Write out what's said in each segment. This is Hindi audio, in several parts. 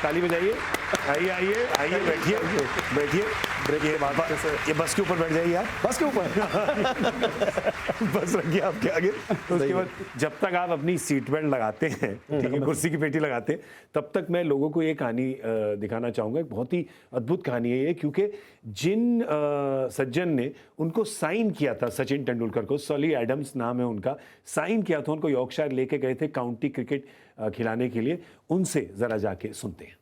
ताली बजाइए। आइए आइए आइए, बैठिए बैठिए। ये बस के ऊपर बैठ जाइए आप, बस के ऊपर बस रखिए आपके आगे। तो उसके बाद जब तक आप अपनी सीट बेल्ट लगाते हैं, ठीक है, कुर्सी की पेटी लगाते हैं, तब तक मैं लोगों को ये कहानी दिखाना चाहूँगा। एक बहुत ही अद्भुत कहानी है ये, क्योंकि जिन सज्जन ने उनको साइन किया था सचिन तेंदुलकर को, सॉली एडम्स नाम है उनका, साइन किया था उनको, यॉर्कशायर लेके गए थे काउंटी क्रिकेट खिलाने के लिए, उनसे जरा जाके सुनते हैं।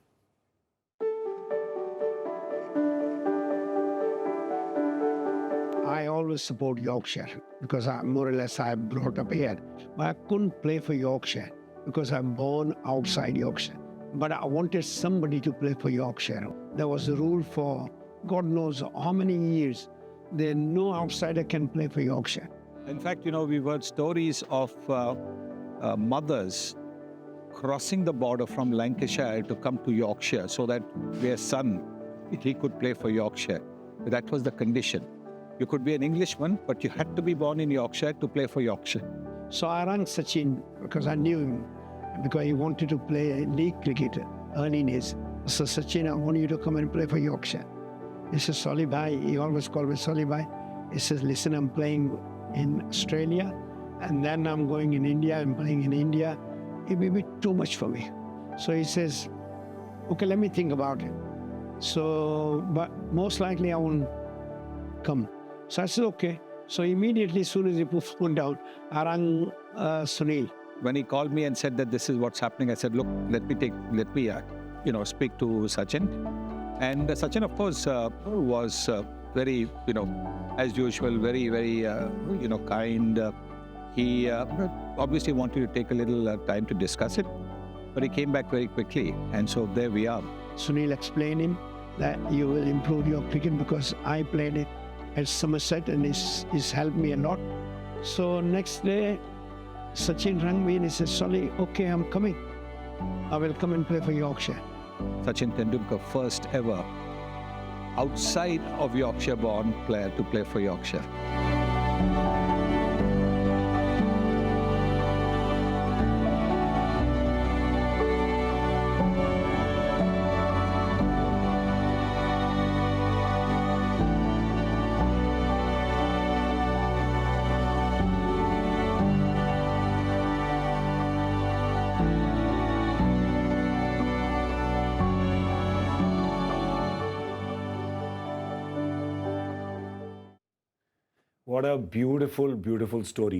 I always support Yorkshire because more or less I'm brought up here. But I couldn't play for Yorkshire because I'm born outside Yorkshire. But I wanted somebody to play for Yorkshire. There was a rule for God knows how many years that no outsider can play for Yorkshire. In fact, you know, we've heard stories of mothers crossing the border from Lancashire to come to Yorkshire so that their son, he could play for Yorkshire. That was the condition. You could be an Englishman, but you had to be born in Yorkshire to play for Yorkshire. So I rang Sachin because I knew him, because he wanted to play league cricket early days. So Sachin, I want you to come and play for Yorkshire. He says, Solly bhai, he always called me Solly bhai. He says, listen, I'm playing in Australia and then I'm going in India, I'm playing in India. It will be too much for me. So he says, okay, let me think about it. So, but most likely I won't come. So I said, okay. So immediately, as soon as he put phone down, I rang Sunil. When he called me and said that this is what's happening, I said, look, let me speak to Sachin. And Sachin, of course, was very, as usual, very, kind. He obviously wanted to take a little time to discuss it, but he came back very quickly. And so there we are. Sunil explained him that you will improve your cricket because I played it at Somerset and it's helped me a lot. So next day, Sachin rang me and he said, Solly, okay, I'm coming. I will come and play for Yorkshire. Sachin Tendulkar, first ever outside of Yorkshire born player to play for Yorkshire. What a beautiful, beautiful story.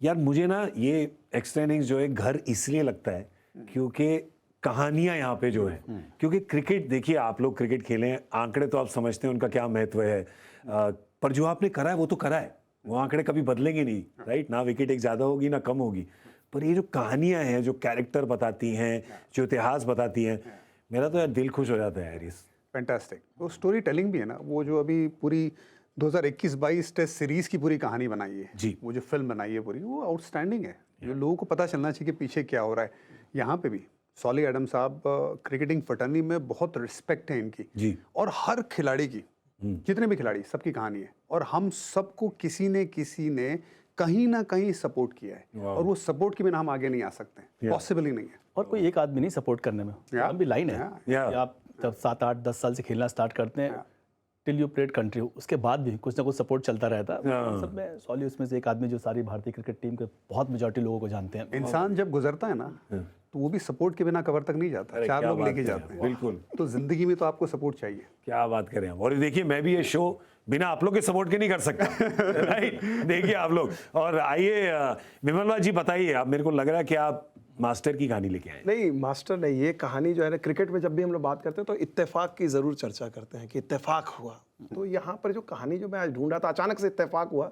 यार मुझे ना ये एक्स्ट्रा इनिंग्स जो है घर इसलिए लगता है क्योंकि कहानियां यहाँ पे जो है, क्योंकि क्रिकेट देखिए, आप लोग क्रिकेट खेले हैं, आंकड़े तो आप समझते हैं उनका क्या महत्व है, पर जो आपने करा है वो तो करा है, वो आंकड़े कभी बदलेंगे नहीं, राइट? ना विकेट एक ज़्यादा होगी ना कम होगी, पर ये जो कहानियाँ हैं, जो कैरेक्टर बताती हैं, जो इतिहास बताती हैं, मेरा तो यार दिल खुश हो जाता है यार। इस फैंटास्टिक। वो स्टोरी टेलिंग भी है ना, वो जो अभी पूरी 2021-22 टेस्ट सीरीज की पूरी कहानी बनाई है जी, वो जो फिल्म बनाई है पूरी, वो आउटस्टैंडिंग है। जो लोगों को पता चलना चाहिए कि पीछे क्या हो रहा है। यहाँ पे भी सॉली एडम साहब क्रिकेटिंग फटर्नी में बहुत रिस्पेक्ट है इनकी जी, और हर खिलाड़ी की, जितने भी खिलाड़ी, सबकी कहानी है और हम सबको किसी ने कहीं ना कहीं सपोर्ट किया है और वो सपोर्ट के बिना हम आगे नहीं आ सकते, पॉसिबल ही नहीं है। और कोई एक आदमी नहीं सपोर्ट करने में, लंबी लाइन है कि आप जब 7-8-10 साल से खेलना स्टार्ट करते हैं टिल यू प्लेड कंट्री, उसके बाद भी कुछ ना कुछ सपोर्ट चलता रहता है। सब में सॉली उसमें से एक आदमी जो सारी भारतीय क्रिकेट टीम के बहुत मेजॉरिटी लोगों को जानते हैं। इंसान जब गुजरता है ना तो वो भी सपोर्ट के बिना कवर तक नहीं जाता, 4 लोग लेके जाते हैं। बिल्कुल। तो जिंदगी में तो आपको सपोर्ट चाहिए। क्या बात करें हम। और देखिए, मैं भी ये शो बिना आप लोग के सपोर्ट के नहीं कर सकता, राइट? देखिए आप लोग। और आइए विमलवा जी, बताइए, आप, मेरे को लग रहा है कि आप मास्टर की कहानी लेके आए। नहीं, मास्टर नहीं, ये कहानी जो है ना, क्रिकेट में जब भी हम लोग बात करते हैं तो इत्तेफाक की ज़रूर चर्चा करते हैं कि इत्तेफाक हुआ। तो यहाँ पर जो कहानी जो मैं आज ढूंढा था, अचानक से इत्तेफाक हुआ।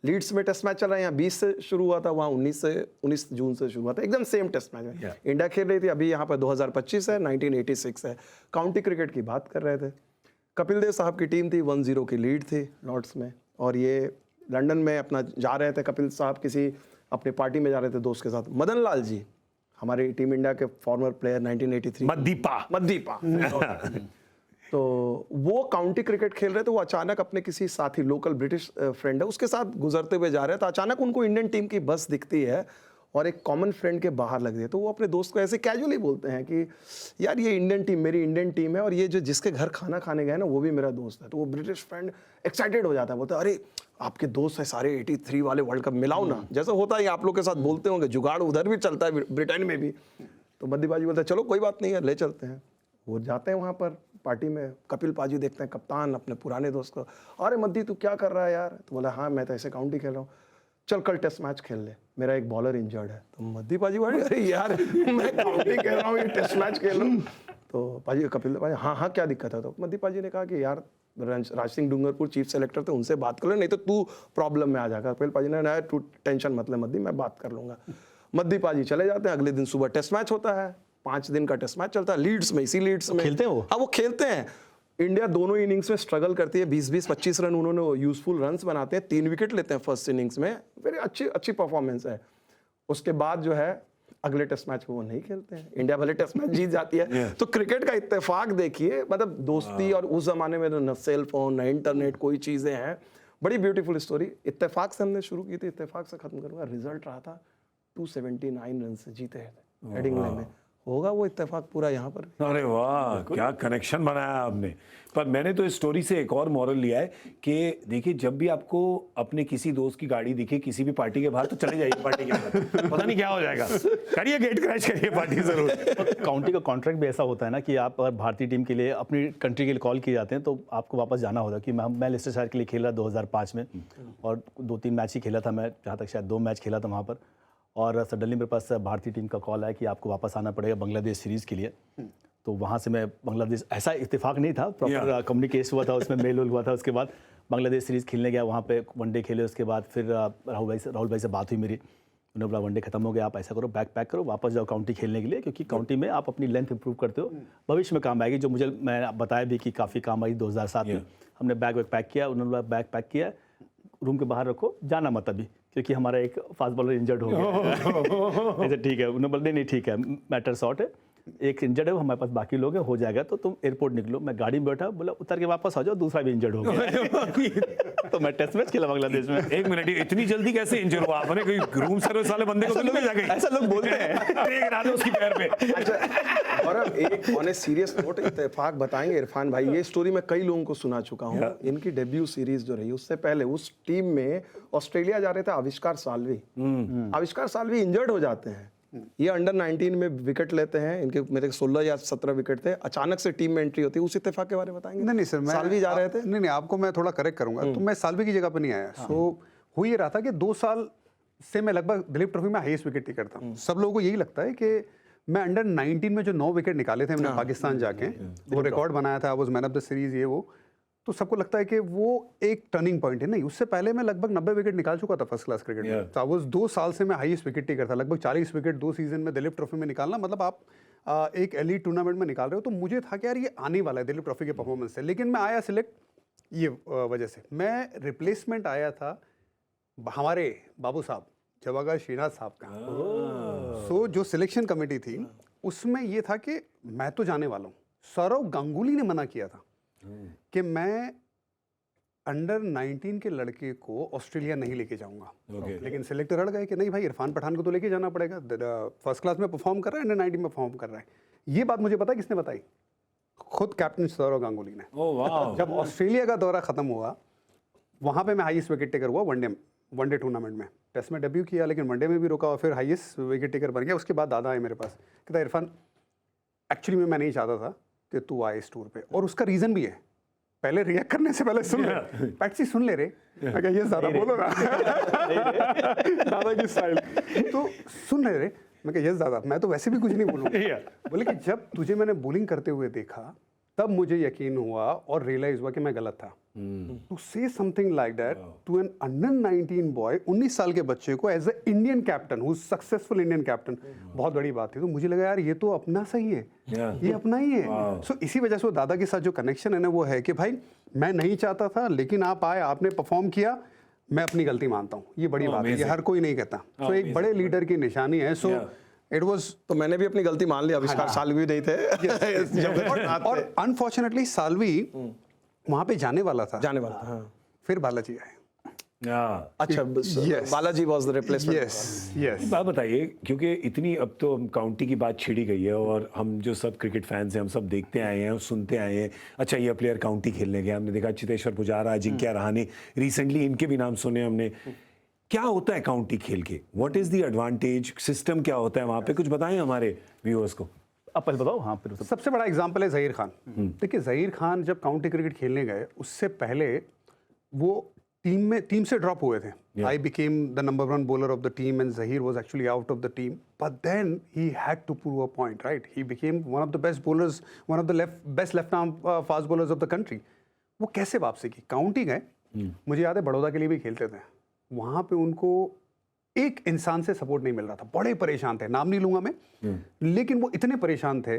लीड्स में टेस्ट मैच चल रहा है, यहाँ 20 से शुरू हुआ था, वहाँ 19 जून से शुरू हुआ था, एकदम सेम टेस्ट मैच में इंडिया खेल रही थी। अभी यहाँ पर 2025 है, 1986 है। काउंटी क्रिकेट की बात कर रहे थे। कपिल देव साहब की टीम थी, 1-0 की लीड थी लॉर्ड्स में, और ये लंदन में अपना जा रहे थे। कपिल साहब किसी अपनी पार्टी में जा रहे थे दोस्त के साथ। मदन लाल जी, हमारी टीम इंडिया के फॉर्मर प्लेयर, 1983 मद्दीपा तो वो काउंटी क्रिकेट खेल रहे थे। वो अचानक अपने किसी साथी, लोकल ब्रिटिश फ्रेंड है, उसके साथ गुजरते हुए जा रहे थे। अचानक उनको इंडियन टीम की बस दिखती है और एक कॉमन फ्रेंड के बाहर लग जाए, तो वो अपने दोस्त को ऐसे कैजुअली बोलते हैं कि यार ये इंडियन टीम, मेरी इंडियन टीम है, और ये जो जिसके घर खाना खाने गए ना वो भी मेरा दोस्त है। तो वो ब्रिटिश फ्रेंड एक्साइटेड हो जाता है, बोलता है अरे आपके दोस्त है सारे 83 वाले वर्ल्ड कप, मिलाओ ना। जैसा होता है आप लोग के साथ बोलते होंगे, जुगाड़ उधर भी चलता है ब्रिटेन में भी। तो मद्दी पाजी बोलता है चलो कोई बात नहीं है, ले चलते हैं। वो जाते हैं वहाँ पर पार्टी में, कपिल पाजी देखते हैं कप्तान अपने पुराने दोस्त को, अरे मद्दी तू क्या कर रहा है यार? तो बोला हाँ मैं तो ऐसे काउंटी खेल रहा हूँ, चल कल टेस्ट मैच खेल ले, मेरा एक बॉलर इंजर्ड है। तो मद्दी पाजी बोले अरे यार मैं काउंटी खेल रहा हूँ, ये टेस्ट मैच खेल रहा हूँ। तो पाजी कपिल पाजी हाँ क्या दिक्कत है? तो मद्दी पाजी ने कहा कि यार राज सिंह डूंगरपुर चीफ सेलेक्टर थे, उनसे बात कर लो, नहीं तो तू प्रॉब्लम में आ जाएगा। कपिल पाजी ने कहा तू टेंशन मत ले मद्दी, मैं बात कर लूंगा। मद्दी पाजी चले जाते हैं। अगले दिन सुबह टेस्ट मैच होता है, 5 दिन का टेस्ट मैच चलता है लीड्स में, इसी लीड्स में खेलते हैं वो? हाँ वो खेलते हैं। इंडिया दोनों इनिंग्स में स्ट्रगल करती है, 20-20 25 रन उन्होंने यूजफुल रन्स बनाते हैं, 3 विकेट लेते हैं फर्स्ट इनिंग्स में, वेरी अच्छी परफॉर्मेंस है। उसके बाद जो है अगले टेस्ट मैच में वो नहीं खेलते हैं, इंडिया भले टेस्ट मैच जीत जाती है। तो क्रिकेट का इत्तेफाक देखिए, मतलब दोस्ती, और उस जमाने में न सेल फोन न इंटरनेट, कोई चीजें हैं, बड़ी ब्यूटीफुल स्टोरी। इत्तेफाक से हमने शुरू की थी, इत्तेफाक से खत्म करूंगा। रिजल्ट रहा था 279 रन से जीते हेडिंग्ले में, होगा वो इत्तेफाक पूरा यहाँ पर। अरे वाह, क्या कनेक्शन बनाया आपने। पर मैंने तो इस स्टोरी से एक और मॉरल लिया है कि देखिए जब भी आपको अपने किसी दोस्त की गाड़ी दिखे किसी भी पार्टी के बाहर, तो चले जाइए पार्टी के बाहर, पता नहीं क्या हो जाएगा, करिए गेट क्रैश करिए पार्टी जरूर। काउंटी का कॉन्ट्रैक्ट भी ऐसा होता है ना कि आप अगर भारतीय टीम के लिए, अपनी कंट्री के लिए कॉल किए जाते हैं तो आपको वापस जाना होता है। कि मैं लेस्टरशायर के लिए खेला 2005 में, और 2-3 मैच ही खेला था मैं, जहाँ तक शायद 2 मैच खेला था वहाँ पर। और सडनली मेरे पास भारतीय टीम का कॉल आया कि आपको वापस आना पड़ेगा बांग्लादेश सीरीज़ के लिए। तो वहाँ से मैं बांग्लादेश, ऐसा इत्तेफाक नहीं था, प्रॉपर कम्युनिकेशन हुआ था, उसमें मेल हुआ था। उसके बाद बांग्लादेश सीरीज़ खेलने गया, वहाँ पे वनडे खेले। उसके बाद फिर राहुल भाई से बात हुई मेरी, उन्होंने बोला वनडे खत्म हो गया, आप ऐसा करो बैग पैक करो, वापस जाओ काउंटी खेलने के लिए, क्योंकि काउंटी में आप अपनी लेंथ इंप्रूव करते हो, भविष्य में काम आएगी। जो मुझे मैं बताया भी कि काफ़ी काम आई 2007 में। हमने बैग पैक किया, उन्होंने बोला बैग पैक किया, रूम के बाहर रखो, जाना मत अभी, क्योंकि हमारा एक फास्ट बॉलर इंजर्ड हो गया। ऐसे ठीक है, उन्होंने बोला नहीं ठीक है, मैटर शॉर्ट है, एक इंजर्ड है, हमारे पास बाकी लोग हैं, हो जाएगा, तो तुम एयरपोर्ट निकलो। मैं गाड़ी में बैठा, बोला उतर के वापस आ जाओ, दूसरा भी इंजर्ड हो गया। तो मैं टेस्ट मैच खेला बांग्लादेश में। एक मिनट, इतनी जल्दी कैसे इंजर हुआ आपने? कोई रूम सर्विस वाले बंदे को तो नहीं भेजा? ऐसा लोग बोलते हैं, एक रात उसकी पैर पे। अच्छा, और अब एक ऑन ए सीरियस नोट इत्तेफाक बताएंगे इरफान भाई, ये स्टोरी मैं कई लोगों को सुना चुका हूँ। इनकी डेब्यू सीरीज जो रही, उससे पहले उस टीम में ऑस्ट्रेलिया जा रहे थे आविष्कार साल्वी। आविष्कार साल्वी इंजर्ड हो जाते हैं, ये अंडर 19 में विकेट लेते हैं, इनके मेरे 16 या 17 विकेट थे, अचानक से टीम में एंट्री होती है। उस इत्तेफाक के बारे में बताएंगे? नहीं सर, मैं साल्वी जा रहे थे। नहीं आपको मैं थोड़ा करेक्ट करूंगा, तो मैं साल्वी की जगह पर नहीं आया। सो हो ये रहा था कि 2 साल से मैं लगभग दिलीप ट्रॉफी में हाईएस्ट विकेट टेकर था। सब लोगों को यही लगता है कि मैं अंडर 19 में जो 9 विकेट निकाले थे मैंने पाकिस्तान जाके, वो रिकॉर्ड बनाया था, वो मैन ऑफ द सीरीज ये वो, तो सबको लगता है कि वो एक टर्निंग पॉइंट है। नहीं, उससे पहले मैं लगभग 90 विकेट निकाल चुका था फर्स्ट क्लास क्रिकेट में। तो 2 साल से मैं हाईएस्ट विकेट टेकर था, लगभग 40 विकेट 2 सीजन में दिलीप ट्रॉफी में निकालना, मतलब आप एक एलीट टूर्नामेंट में निकाल रहे हो। तो मुझे था कि यार ये आने वाला है दिलीप ट्रॉफी के परफॉर्मेंस से, लेकिन मैं आया सिलेक्ट ये वजह से। मैं रिप्लेसमेंट आया था हमारे बाबू साहब जवाहर श्रीनाथ साहब का। सो जो सिलेक्शन कमेटी थी उसमें ये था कि मैं तो जाने वाला हूँ। सौरव गांगुली ने मना किया था कि मैं अंडर 19 के लड़के को ऑस्ट्रेलिया नहीं लेके जाऊंगा। लेकिन सिलेक्टर अड़ गए कि नहीं भाई, इरफान पठान को तो लेके जाना पड़ेगा, फर्स्ट क्लास में परफॉर्म कर रहा है, अंडर 19 में परफॉर्म कर रहा है। ये बात मुझे पता है किसने बताई? खुद कैप्टन सौरव गांगुली ने। जब ऑस्ट्रेलिया का दौरा खत्म हुआ, वहां पे मैं हाईएस्ट विकेट टेकर हुआ वनडे टूर्नामेंट में। टेस्ट में डेब्यू किया, लेकिन वनडे में भी रुका और फिर हाईएस्ट विकेट टेकर बन गया। उसके बाद दादा आए मेरे पास, कहता इरफान एक्चुअली मैं नहीं चाहता था कि तू आए इस टूर पे, और उसका रीजन भी है। पहले रिएक्ट करने से पहले सुन ले, पैट्सी सुन ले रे, मैं कहा ये ज्यादा बोलो ना, दादा की स्टाइल, तो सुन ले रे, मैं कहा ये ज्यादा, मैं तो वैसे भी कुछ नहीं बोलूँगा। बोले कि जब तुझे मैंने बॉलिंग करते हुए देखा तब मुझे यकीन हुआ और रियलाइज हुआ कि मैं गलत था। To say something like that to an under 19 boy, 19 साल के बच्चे को as a Indian captain, who successful Indian captain, बहुत बड़ी बात थी। तो मुझे लगा यार ये तो अपना सही है, ये अपना ही है। सो इसी वजह से वो दादा के साथ जो कनेक्शन है ना, वो है कि भाई मैं नहीं चाहता था, लेकिन आप आए, आपने परफॉर्म किया, मैं अपनी गलती मानता हूँ। ये बड़ी बात है, ये हर कोई नहीं कहता। सो एक बड़े लीडर की निशानी है। सो इट वाज, तो मैंने भी अपनी गलती मान ली, आविष्कार साल्वी नहीं थे। और अनफॉर्चुनेटली साल्वी वहां पे जाने वाला था, हाँ। फिर बालाजी आए। अच्छा, Balaji was the replacement. Yes बात बताइए, क्योंकि इतनी अब तो काउंटी की बात छिड़ी गई है और हम जो सब क्रिकेट फैंस हैं हम सब देखते आए हैं और सुनते आए हैं। अच्छा, ये प्लेयर काउंटी खेलने गया, हमने देखा चेतेश्वर पुजारा, अजिंक्य रहाणे, रिसेंटली इनके भी नाम सुने हमने। क्या होता है काउंटी खेल के? What is the advantage? System क्या होता है वहाँ पे? कुछ बताएं हमारे व्यूअर्स को। आप पहले बताओ। हाँ, फिर सबसे बड़ा एग्जाम्पल है जहीर खान। देखिए, जहीर खान जब काउंटी क्रिकेट खेलने गए उससे पहले वो टीम से ड्रॉप हुए थे। I became the number 1 bowler of the team and Zahir was actually out of the team. But then he had to prove a point, right? He became one of the best bowlers, one of the best left-arm fast bowlers of the country. वो कैसे वापसी की? काउंटी गए, मुझे याद है बड़ौदा के लिए भी खेलते थे। वहाँ पे उनको एक इंसान से सपोर्ट नहीं मिल रहा था, बड़े परेशान थे। नाम नहीं लूंगा मैं, लेकिन वो इतने परेशान थे,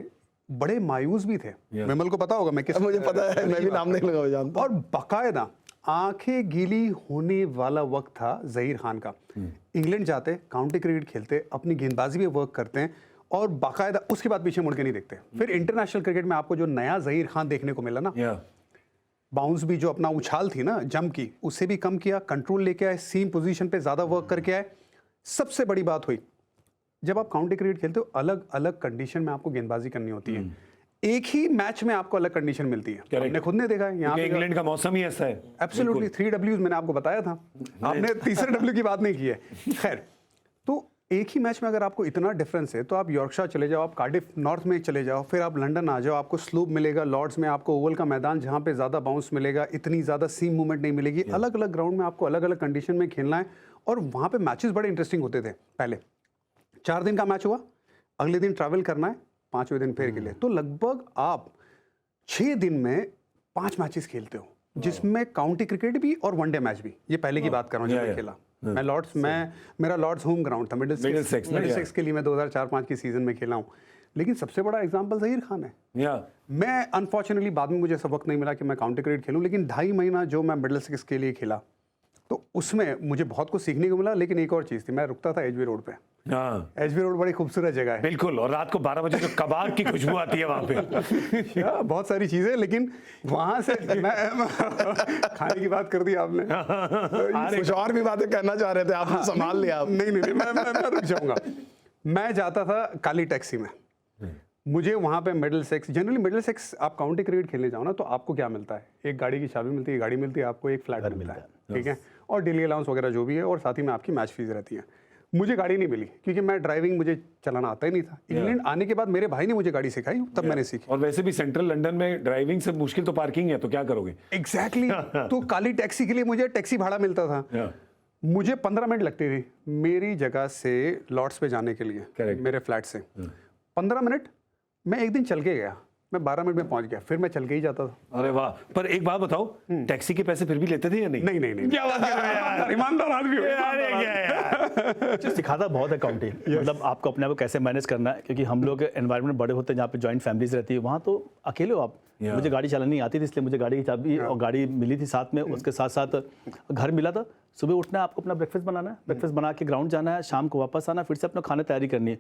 बड़े मायूस भी थे। विमल को पता होगा मैं किस, मुझे पता है, मैं भी नाम नहीं लगा जानता। और बाकायदा आंखें गीली होने वाला वक्त था जहीर खान का। इंग्लैंड जाते, काउंटी क्रिकेट खेलते, अपनी गेंदबाजी में वर्क करते हैं और बाकायदा उसके बाद पीछे मुड़ के नहीं देखते। फिर इंटरनेशनल क्रिकेट में आपको जो नया जहीर खान देखने को मिला ना, बाउंस भी जो अपना उछाल थी ना जंप की, उससे भी कम किया, कंट्रोल लेके आए, सीम पोजीशन पे ज्यादा वर्क करके आए। सबसे बड़ी बात हुई, जब आप काउंटी क्रिकेट खेलते हो अलग अलग कंडीशन में आपको गेंदबाजी करनी होती है। एक ही मैच में आपको अलग कंडीशन मिलती है। हमने खुद ने देखा है यहाँ पे, इंग्लैंड का मौसम ही ऐसा है। एब्सोल्युटली 3 Ws मैंने आपको बताया था, आपने तीसरे W की बात नहीं की है। खैर, तो एक ही मैच में अगर आपको इतना डिफरेंस है तो आप यॉर्कशायर चले जाओ, आप कार्डिफ नॉर्थ में चले जाओ, फिर आप लंदन आ जाओ, आपको स्लूप मिलेगा, लॉर्ड्स में आपको ओवल का मैदान जहाँ पे ज़्यादा बाउंस मिलेगा, इतनी ज़्यादा सीम मूवमेंट नहीं मिलेगी। अलग अलग ग्राउंड में आपको अलग अलग कंडीशन में खेलना है और वहाँ पे मैचेस बड़े इंटरेस्टिंग होते थे। पहले 4 दिन का मैच हुआ, अगले दिन ट्रैवल करना है, 5वें दिन फिर के लिए, तो लगभग आप 6 दिन में 5 मैचेस खेलते हो, जिसमें काउंटी क्रिकेट भी और वनडे मैच भी। ये पहले की बात कर रहा हूँ जब मैं खेला। मैं लॉर्ड्स में, मेरा लॉर्ड्स होम ग्राउंड था, मिडिलसेक्स के लिए मैं 2004-05 की सीजन में खेला हूँ। लेकिन सबसे बड़ा एग्जांपल जहीर खान है। मैं अनफॉर्चुनेटली बाद में मुझे ऐसा वक्त नहीं मिला कि मैं काउंटी क्रिकेट खेलूँ, लेकिन 2.5 महीना जो मैं मिडिलसेक्स के लिए खेला तो उसमें मुझे बहुत कुछ सीखने को मिला। लेकिन एक और चीज़ थी, मैं रुकता था एचबी रोड पे। एचबी रोड बड़ी खूबसूरत जगह है, बिल्कुल, और रात को 12 बजे जो कबाब की खुशबू आती है वहाँ पे। बहुत सारी चीजें, लेकिन वहां से मैं खाने की बात कर दी आपने, कुछ और भी बातें कहना चाह रहे थे, आपने संभाल लिया आप। नहीं, मैं रुक जाऊंगा। मैं जाता था काली टैक्सी में, मुझे वहाँ पे मिडिलसेक्स, जनरली मिडिलसेक्स आप काउंटी क्रिकेट खेलने जाओ ना तो आपको क्या मिलता है, एक गाड़ी की चाबी मिलती है, गाड़ी मिलती है, आपको एक फ्लैट मिलता है, ठीक है, और डेली अलाउंस वगैरह जो भी है, और साथ ही में आपकी मैच फीस रहती है। मुझे गाड़ी नहीं मिली क्योंकि मैं ड्राइविंग, मुझे चलाना आता ही नहीं था। इंग्लैंड आने के बाद मेरे भाई ने मुझे गाड़ी सिखाई, तब मैंने सीखी। और वैसे भी सेंट्रल लंदन में ड्राइविंग से मुश्किल तो पार्किंग है, तो क्या करोगे? एग्जैक्टली तो काली टैक्सी के लिए मुझे टैक्सी भाड़ा मिलता था। मुझे 15 मिनट लगती थी मेरी जगह से लॉर्ड्स पे जाने के लिए, मेरे फ्लैट से 15 मिनट। मैं एक दिन चल के गया, मैं 12 मिनट में पहुंच गया, फिर मैं चल के ही जाता था। अरे वाह! पर एक बात बताओ, टैक्सी के पैसे फिर भी लेते थे या नहीं? नहीं। क्या बात कर रहे हो यार, ईमानदार आदमी हो। सिखाता बहुत है काउंटी। मतलब आपको अपने आप को कैसे मैनेज करना है, क्योंकि हम लोग एनवायरनमेंट बड़े होते हैं जहाँ पे जॉइंट फैमिलीज रहती है, वहाँ तो अकेले हो आप। मुझे गाड़ी चलानी नहीं आती थी, इसलिए मुझे गाड़ी की चाबी और गाड़ी मिली थी साथ में, उसके साथ साथ घर मिला था। सुबह उठना है, आपको अपना ब्रेकफास्ट बनाना है, ब्रेकफास्ट बना के ग्राउंड जाना है, शाम को वापस आना, फिर से अपना खाने तैयारी करनी है,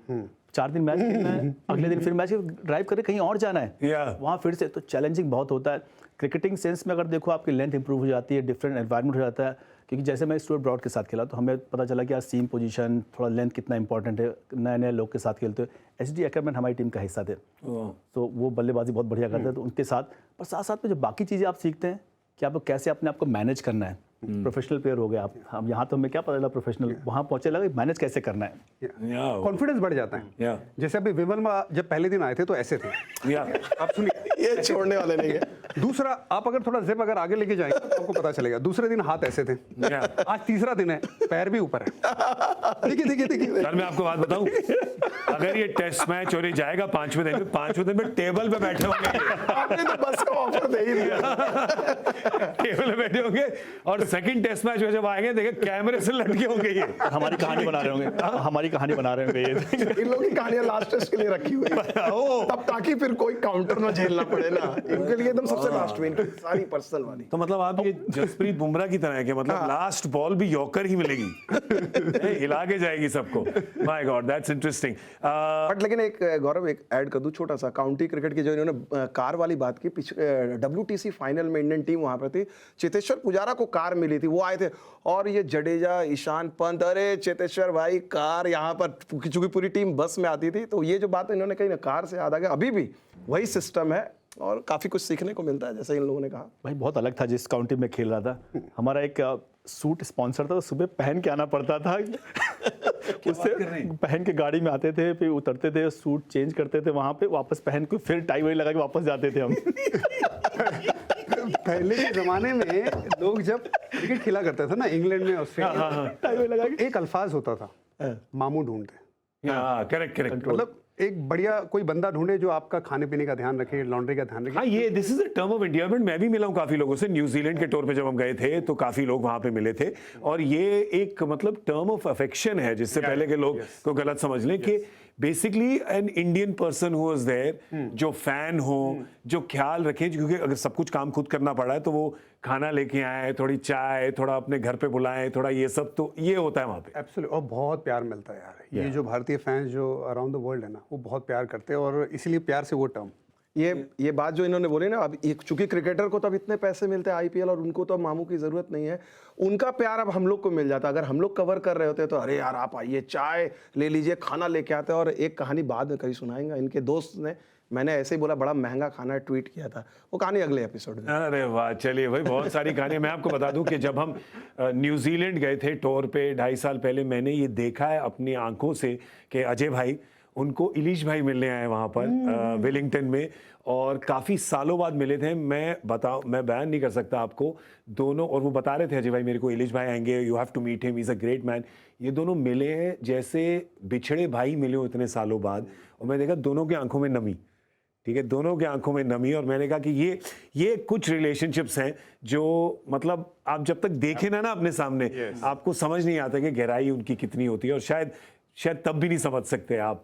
4 दिन मैच खेलना है, अगले दिन फिर मैच ड्राइव करके कहीं और जाना है, वहाँ फिर से। तो चैलेंजिंग बहुत होता है। क्रिकेटिंग सेंस में अगर देखो, आपकी लेंथ इंप्रूव हो जाती है, डिफरेंट एनवायरनमेंट हो जाता है। क्योंकि जैसे मैं स्टुअर्ट ब्रॉड के साथ खेला तो हमें पता चला कि यार सीम पोजीशन, थोड़ा लेंथ कितना इंपॉर्टेंट है, नए नए लोग के साथ खेलते हो। एचडी एकरमैन हमारी टीम का हिस्सा थे, तो वो बल्लेबाजी बहुत बढ़िया करते थे, तो उनके साथ। पर साथ साथ में जो बाकी चीज़ें आप सीखते हैं कि आपको कैसे अपने आप को मैनेज करना है। प्रोफेशनल प्लेयर हो गए आप, हम यहाँ तो हमें क्या पता चला प्रोफेशनल, वहाँ पहुँचे लगा मैनेज कैसे करना है, कॉन्फिडेंस बढ़ जाता है। जैसे अभी विमल जब पहले दिन आए थे तो ऐसे थे, आप सुनिए, ये छोड़ने वाले नहीं है। दूसरा, आप अगर थोड़ा जिप अगर आगे लेके जाएंगे तो आपको पता चलेगा। दूसरे दिन हाथ ऐसे थे, आज तीसरा दिन है, पैर भी ऊपर है। देखिए सर, मैं आपको बात बताऊं, अगर ये टेस्ट मैच और ये जाएगा 5वें दिन में, 5वें दिन में टेबल पे बैठे होंगे। आपने तो बस का ऑफर दे ही दिया। टेबल पे बैठे होंगे और सेकंड टेस्ट मैच में जब आएंगे देखें कैमरे से लटके होंगे, ये हमारी कहानी बना रहे होंगे, हमारी कहानी बना रहे होंगे ये। इन लोगों की कहानियां लास्ट टेस्ट के लिए रखी हुई है, तब ताकि फिर कोई काउंटर ना झेलना पड़े ना, इनके लिए एकदम सबसे लास्ट में, इनकी सारी पर्सनल वाली। तो मतलब आप ये जसप्रीत बुमराह की तरह है कि मतलब लास्ट बॉल भी यॉर्कर ही मिलेगी, हिला के जाएगी सबको। My God, that's interesting. But लेकिन एक गौरव, एक ऐड कर दूं छोटा सा, काउंटी क्रिकेट की जो इन्होंने कार वाली बात की, WTC फाइनल में इंडियन टीम वहां पर थी, चेतेश्वर पुजारा को कार मिली थी, वो आए थे। और ये जडेजा, ईशान पंत, अरे चेतेश्वर भाई कार यहाँ पर, चूंकि पूरी टीम बस में आती थी, तो ये जो बात इन्होंने कही ना, कार से याद आ गया, अभी भी वही सिस्टम है और काफी कुछ सीखने को मिलता है, जैसे इन लोगों ने कहा। भाई बहुत अलग था जिस काउंटी में खेल रहा था। हमारा एक सूट स्पॉन्सर था, तो सुबह पहन के आना पड़ता था। उससे पहन के गाड़ी में आते थे, फिर उतरते थे, सूट चेंज करते थे, वहां पे वापस पहन के फिर टाई वाई लगा के वापस जाते थे हम। पहले के जमाने में लोग जब क्रिकेट खेला करते थे ना इंग्लैंड में, ऑस्ट्रेलिया, टाई वाई लगा के एक अल्फाज होता था, मामू ढूंढते। Correct correct. मतलब एक बढ़िया कोई बंदा ढूंढे जो आपका खाने पीने का ध्यान रखे, लॉन्ड्री का ध्यान रखे। हाँ, ये this is a term of endearment. मैं भी मिला हूँ काफी लोगों से, न्यूजीलैंड के टूर पे जब हम गए थे तो काफी लोग वहां पे मिले थे, और ये एक मतलब टर्म ऑफ अफेक्शन है, जिससे पहले के लोग को गलत समझ लें कि basically an Indian person who was there, जो फैन हो, जो ख्याल रखे, क्योंकि अगर सब कुछ काम खुद करना पड़ा है तो वो खाना लेके आए, थोड़ी चाय, थोड़ा अपने घर पे बुलाएं, थोड़ा ये सब, तो ये होता है वहाँ पे। एब्सोल्युटली, और बहुत प्यार मिलता है यार। ये जो भारतीय फैंस जो अराउंड द वर्ल्ड है ना, वो बहुत प्यार करते हैं, और इसीलिए प्यार से वो टर्म। ये बात जो इन्होंने बोली ना, अब चूंकि क्रिकेटर को तो अब इतने पैसे मिलते हैं आईपीएल, और उनको तो अब मामू की जरूरत नहीं है, उनका प्यार अब हम लोग को मिल जाता। अगर हम लोग कवर कर रहे होते तो अरे यार आप आइए, चाय ले लीजिए, खाना लेके आते। और एक कहानी बाद में कहीं सुनाएंगा, इनके दोस्त ने, मैंने ऐसे ही बोला बड़ा महंगा खाना ट्वीट किया था, वो कहानी अगले एपिसोड में। अरे वाह, चलिए भाई, बहुत सारी कहानियां। मैं आपको बता दूं कि जब हम न्यूजीलैंड गए थे टूर पे 2.5 साल पहले, मैंने ये देखा है अपनी आंखों से कि अजय भाई, उनको इलीश भाई मिलने आए वहाँ पर वेलिंगटन में, और काफ़ी सालों बाद मिले थे। मैं बयान नहीं कर सकता आपको दोनों, और वो बता रहे थे अजय भाई मेरे को, इलीश भाई आएंगे, you have to meet him, he is a great man. ये दोनों मिले हैं जैसे बिछड़े भाई मिले हो इतने सालों बाद, और मैं देखा दोनों की आंखों में नमी, ठीक है, दोनों की आंखों में नमी। और मैंने कहा कि ये कुछ रिलेशनशिप्स हैं जो मतलब आप जब तक देखें ना अपने सामने, आपको समझ नहीं आता कि गहराई उनकी कितनी होती है, और शायद तब भी नहीं समझ सकते आप